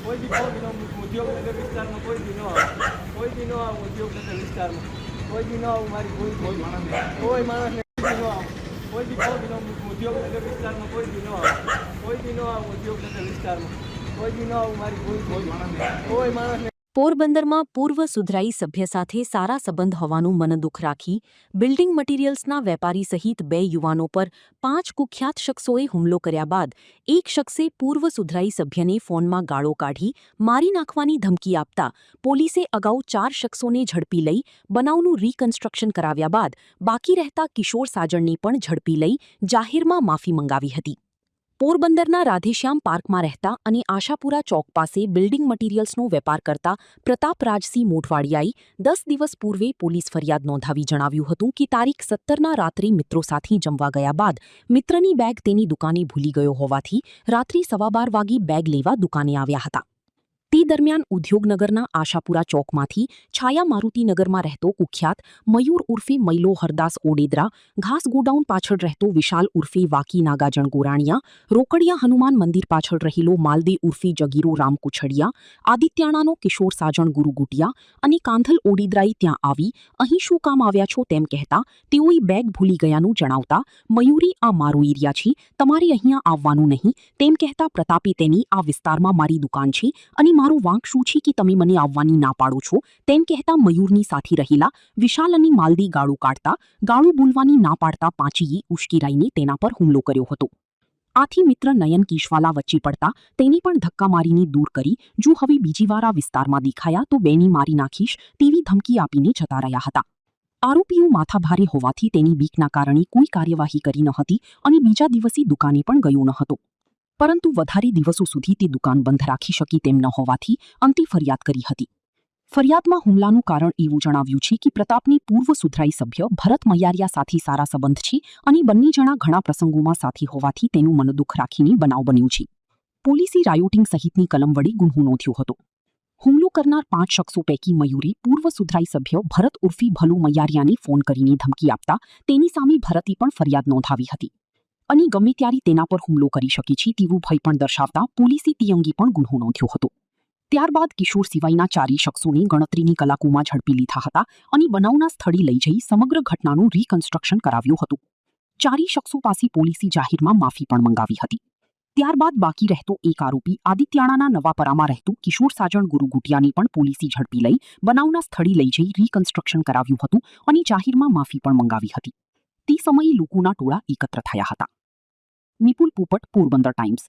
કોઈ દી ઉદ્યોગનગર વિસ્તારમાં કોઈ દી ન આવે, કોઈ દી ન આવું ઉદ્યોગનગર વિસ્તારમાં, કોઈ દી ન આવું મારી કોઈ માણસને કોઈ દી ન આવું, કોઈ દી ઉદ્યોગનગર વિસ્તારમાં કોઈ દી ન આવે, કોઈ દી ન આવું ઉદ્યોગનગર વિસ્તારમાં, કોઈ દી ન આવું મારી કોઈ માણસને. પોરબંદરમાં પૂર્વ સુધરાઈ સભ્ય સાથે સારા સંબંધ હોવાનું મનદુખ રાખી બિલ્ડિંગ મટીરીયલ્સના વેપારી સહિત 2 યુવાનો પર 5 કુખ્યાત શખ્સોએ હુમલો કર્યા બાદ એક શખ્સે પૂર્વ સુધરાઈ સભ્યને ફોનમાં ગાળો કાઢી મારી નાખવાની ધમકી આપતા પોલીસે અગાઉ 4 શખ્સોને ઝડપી લઈ બનાવનું રીકન્સ્ટ્રક્શન કરાવ્યા બાદ બાકી રહેતા કિશોર સાજણને પણ ઝડપી લઈ જાહેરમાં માફી મંગાવી હતી. પોરબંદરના રાધેશ્યામ પાર્કમાં રહેતા અને આશાપુરા ચોક પાસે બિલ્ડિંગ મટીરીયલ્સનો વેપાર કરતા પ્રતાપ રાજસિંહ મોઢવાડિયાએ 10 દિવસ પૂર્વે પોલીસ ફરિયાદ નોંધાવી જણાવ્યું હતું કે તારીખ 17ના રાત્રે મિત્રો સાથે જમવા ગયા બાદ મિત્રની બેગ તેની દુકાને ભૂલી ગયો હોવાથી રાત્રે 12:15 વાગે બેગ લેવા દુકાને આવ્યા હતા. તે દરમિયાન ઉદ્યોગનગરના આશાપુરા ચોકમાંથી છાયા મારુતિનગરમાં રહેતો કુખ્યાત મયુર ઉર્ફે મૈલો હરદાસ ઓડેદરા, ઘાસ ગોડાઉન પાછળ રહેતો વિશાલ ઉર્ફે વાકી નાગાજણ ગોરાણિયા, રોકડિયા હનુમાન મંદિર પાછળ રહેલો માલદે ઉર્ફે જગીરો રામ કુછડિયા, આદિત્યાણાનો કિશોર સાજણ ગુરુગુટિયા અને કાંધલ ઓડેદરાએ ત્યાં આવી અહીં શું કામ આવ્યા છો તેમ કહેતા તેઓએ બેગ ભૂલી ગયાનું જણાવતા મયુરી આ મારો એરિયા છે, તમારે અહીંયા આવવાનું નહીં તેમ કહેતા પ્રતાપે તેની આ વિસ્તારમાં મારી દુકાન છે અને મારો વાંક શું છે કે તમે મને આવવાની ના પાડો છો તેમ કહેતા મયુરની સાથે રહેલા વિશાલ અને માલદી ગાળું કાઢતા ગાળું બોલવાની ના પાડતા પાંચીએ ઉશ્કેરાઈને તેના પર હુમલો કર્યો હતો. આથી મિત્ર નયન કેશવાલા વચ્ચે પડતા તેને પણ ધક્કા મારીને દૂર કરી જો હવે બીજી વાર આ વિસ્તારમાં દેખાયા તો બેની મારી નાખીશ તેવી ધમકી આપીને જતા રહ્યા હતા. આરોપીઓ માથાભારે હોવાથી તેની બીકના કારણે કોઈ કાર્યવાહી કરી ન હતી અને બીજા દિવસે દુકાને પણ ગયો ન હતો. પરંતુ વધારે દિવસો સુધી તે દુકાન બંધ રાખી શકી તેમ ન હોવાથી અંતે ફરિયાદ કરી હતી. ફરિયાદમાં હુમલાનું કારણ એવું જણાવ્યું છે કે પ્રતાપની પૂર્વ સુધરાઈ સભ્ય ભરત મૈયારિયા સાથે સારા સંબંધ છે અને બંને જણા ઘણા પ્રસંગોમાં સાથે હોવાથી તેનું મનદુખ રાખીને બનાવ બન્યો છે. પોલીસે રાયોટિંગ સહિતની કલમ વડે ગુન્હો નોંધ્યો હતો. હુમલો કરનાર 5 શખ્સો પૈકી મયુરે પૂર્વ સુધરાઈ સભ્ય ભરત ઉર્ફે ભલુ મૈયારિયાને ફોન કરીને ધમકી આપતા તેની સામે ભરતે પણ ફરિયાદ નોંધાવી હતી અને ગમે ત્યારે તેના પર હુમલો કરી શકે છે તેવું ભય પણ દર્શાવતા પોલીસે તે અંગે પણ ગુન્હો નોંધ્યો હતો. ત્યારબાદ કિશોર સિવાયના 4 શખ્સોને ગણતરીની કલાકોમાં ઝડપી લીધા હતા અને બનાવના સ્થળે લઈ જઈ સમગ્ર ઘટનાનું રીકન્સ્ટ્રક્શન કરાવ્યું હતું. 4 શખ્સો પાસે પોલીસે જાહેરમાં માફી પણ મંગાવી હતી. ત્યારબાદ બાકી રહેતો એક આરોપી આદિત્યાણાના નવાપરામાં રહેતો કિશોર સાજણ ગુરુગુટિયાને પણ પોલીસે ઝડપી લઈ બનાવના સ્થળે લઈ જઈ રીકન્સ્ટ્રક્શન કરાવ્યું હતું અને જાહેરમાં માફી પણ મંગાવી હતી. તે સમયે લોકોના ટોળા એકત્ર થયા હતા. નિપુલ પોપટ, પોરબંદર ટાઈમ્સ.